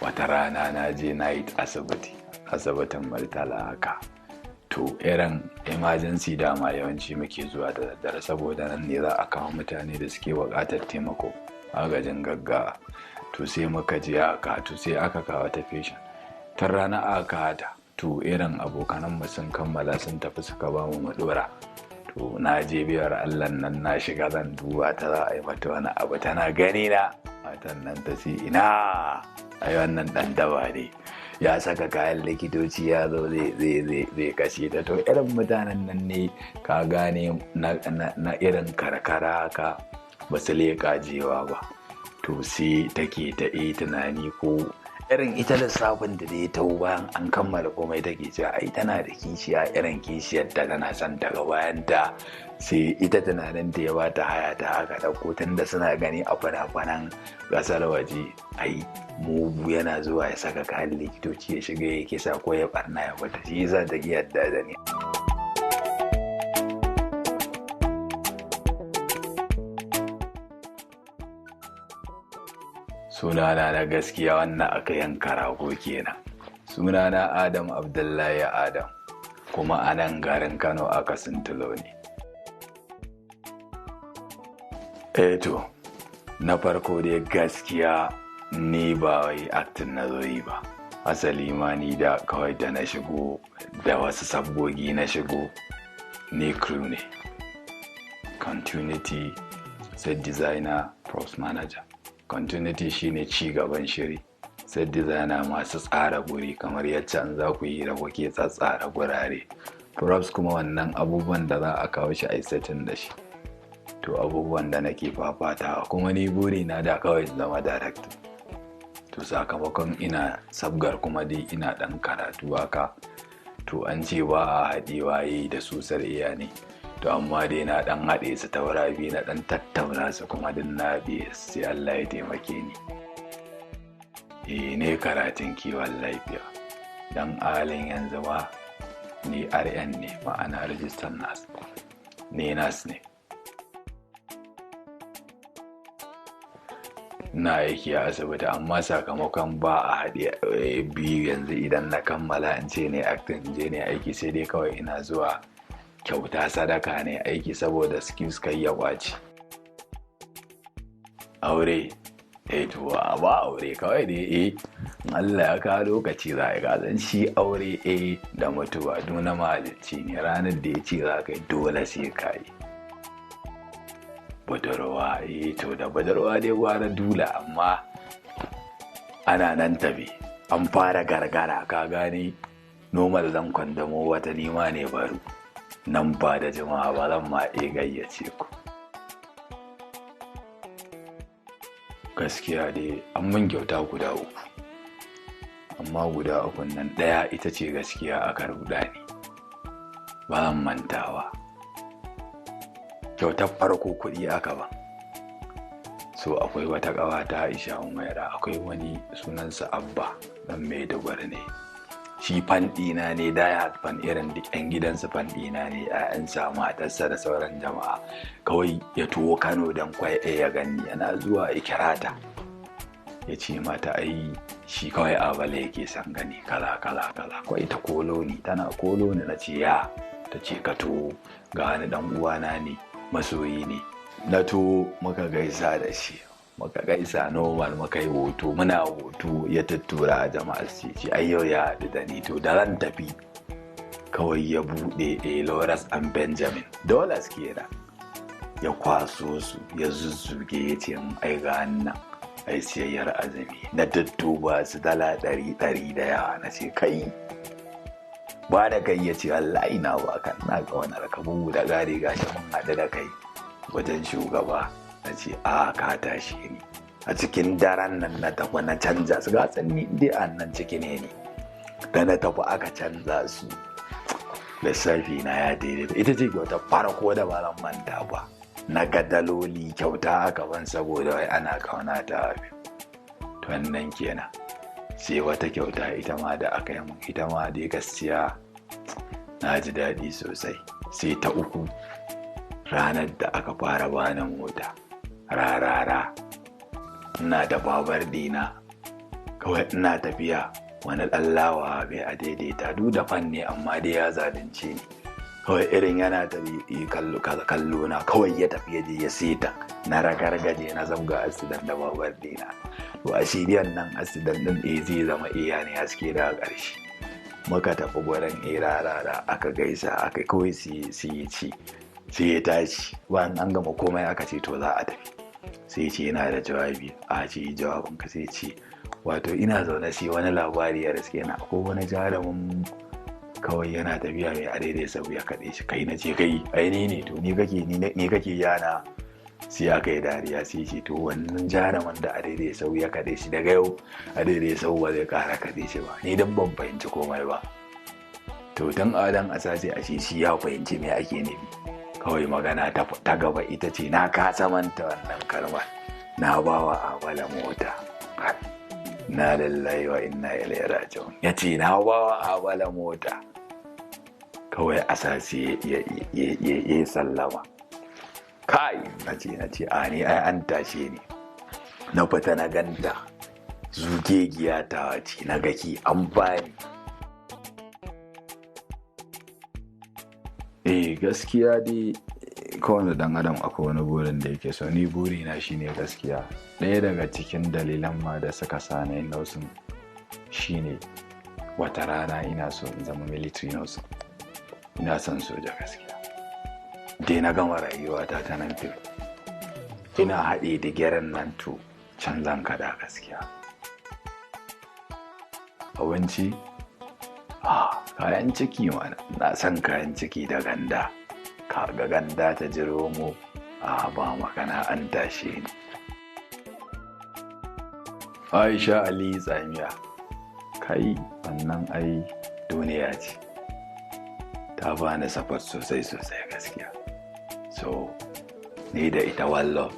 wata rana na je na yi asibitin Murtala haka. To irin emergency dama yawanci muke zuwa da daddare saboda nan ne za a kawo mutane da suke buƙatar taimako agajin gaggawa. To sai muka je haka, to sai aka kawo ta patient. Tun rana aka hada, to irin abokananmu sun kammala sun tafi suka ba mu dora. To na je biyar Allah nan na shiga zan duba ta za a yi mata wani abu, tana gani na matan nan ta ce ina ai wannan dan daba ne ya saka kayan likitoci ya zo zai kashe ta. To irin mutanen nan ne ka gane na irin karkara haka ba su leƙa jewa ba. To sai take ta tunani ko irin ita lissafin da ya taho bayan an kammala komai take cewa ai tana da kishiya, irin kishiyar ta tana son daga bayan ta. Sai ita tunanin ta ya bata haya ta haka ɗauko tun da suna gani a fana-fanan ƙasar waje ai mugu yana zuwa ya saka kayan likitoci ya shiga ya kisa ko ya barna ya wata, shi yasa ta ki yadda da ni. Sunana na gaskiya wannan aka yanka rago kenan. Sunana Adam Abdullahi Adam, kuma a nan garin Kano aka sintulo ne. To na farko dai gaskiya ni ba wai acting na zo yi ba. Asali ma ni da kawai da na shigo da wasu sabgogi na shigo, ni crew ne. Continuity, set designer, props manager. Continuity shine ci gaban shiri, set designer masu tsara guri kamar yadda an za ku yi da kuke tsatsara gurare. Props kuma wannan abubuwan da za a kawo shi a setting da shi. To abubuwan da nake fafatawa kuma ni buri na da kawai zama director. To sakamakon ina sabgar kuma dai ina dan karatu haka, to an ce ba a haɗewa yi da susar iya ne. To amma dai na dan haɗe su taura biyu na dan tattauna su kuma din na biye sai Allah ya taimake ni. Ne karatun kiwon lafiya dan halin yanzu ma ni RN ne, ma'ana register nurse ne, nurse ne. Na aiki a asibiti amma sakamakon ba a haɗe biyu yanzu idan na kammala in ce ne acting je ne aiki, sai dai kawai ina zuwa kyauta sadaka ne aiki saboda skills kai ya kwaci. Aure to ba aure kawai dai Allah ya kawo lokaci za a yi gazan shi aure da mutuwa duna mahalicci ne, ranar da ya ce za ka yi dole sai ka yi. Budurwa to da budurwa dai gwara dula, amma ana nan tabi an fara gargara ka gane. Normal zan kwandamo wata nima ne baro nan ba da jama'a ba zan ma gayyace ku. Gaskiya dai an mun kyauta guda uku, amma guda ukun nan ɗaya ita ce gaskiya aka ruɗa ni ba zan mantawa. Kyautar farko kuɗi aka ba. So akwai wata ƙawata Aisha Umaira, akwai wani sunansa Abba dan Maiduguri ne. Shi fanɗina ne da ya fan irin duk 'yan gidansa fanɗina ne, 'ya'yansa matarsa da sauran jama'a. Kawai ya tuwo Kano dan kwai ya gani yana zuwa ikirata. Ya ce mata ai shi kawai abala yake son gani kala. Kawai ta kolo ni, tana kolo ni na ce ya, ta ce ka to ga wani dan uwana ne, masoyi ne. Na to muka gaisa da shi, muka gaisa normal, muka yi hoto, muna hoto ya tuttura a jama'a ce ai yau ya haɗu da ni. To da ran tafi kawai ya buɗe Lawrence and Benjamin dollars kenan, ya kwaso su ya zuzzuge ya ce ai ga nan ai siyayyar azumi. Na tuttuba su dala 100 da yawa, na ce kai ba da kai, ya ce Allah ina baka, na ga wani rakabu da gari gashi mun haɗu da kai wajen shugaba. Na ce a ka tashi ni. A cikin daren nan na tafi na canza su, gatsan ni dai a nan ciki ne. Da na tafi aka canza su, lissafi na ya daidai. Ita ce kyauta farko da ba zan manta ba. Na ga daloli kyauta aka ban saboda wai ana kauna ta hafi. To wannan kenan. Sai wata kyauta ita ma da aka yi mun, ita ma dai gaskiya na ji daɗi sosai. Sai ta uku, ranar da aka fara bani mota rarara, ina da babar dina kawai ina tafiya wani ɗan lawa bai a daidaita duk da fan ne amma dai ya zalunce ni kawai irin yana tafi kallo na kawai ya tafi ya je ya seta na ragargaje na zabga asidan da babar dina to a shiryan nan asidan din zai zama iya ne haske daga ƙarshe muka tafi gurin rara aka gaisa aka kawai su yi ci sai ya tashi bayan an gama komai aka ce to za a tafi sai ce yana da jawabi a ce jawabin ka sai ce wato ina zaune sai wani labari ya riske na ko wani jarumin kawai yana tafiya mai adaidai sau ya kaɗe shi kai na ce kai aini ne to ni kake yana sai aka yi dariya sai ce to wannan jarumin da adaidai sau ya kaɗe shi daga yau adaidai sau ba zai ƙara kaɗe shi ba ni dan ban fahimci komai ba to tun adan asasi a shi ya fahimci me ake nufi kawai magana ta gaba ita ce na kasa manta wannan kalmar na bawa abala mota na lallai wa inna ilaihi raji'un ya ce na bawa abala mota kawai asasi ya sallama kai na ce a ni ai an tashe ni na fita na ganta zugegiya ta wace na gaki an bani gaskiya dai kowane dan adam akwai wani burin da yake so ni burina shine gaskiya ɗaya daga cikin dalilan ma da suka sa na yin nausin shine wata rana ina so in zama military nausin ina son soja gaskiya dai na gama rayuwata ta nan fil ina haɗe da gyaran nan to can zan kaɗa gaskiya abinci kayan ciki mana na san kayan ciki da ganda kaga ganda ta jiro mu ba magana an tashe ni Aisha Ali Tsamiya kai wannan ai duniya ce ta bani safar sosai gaskiya so ni da ita wallo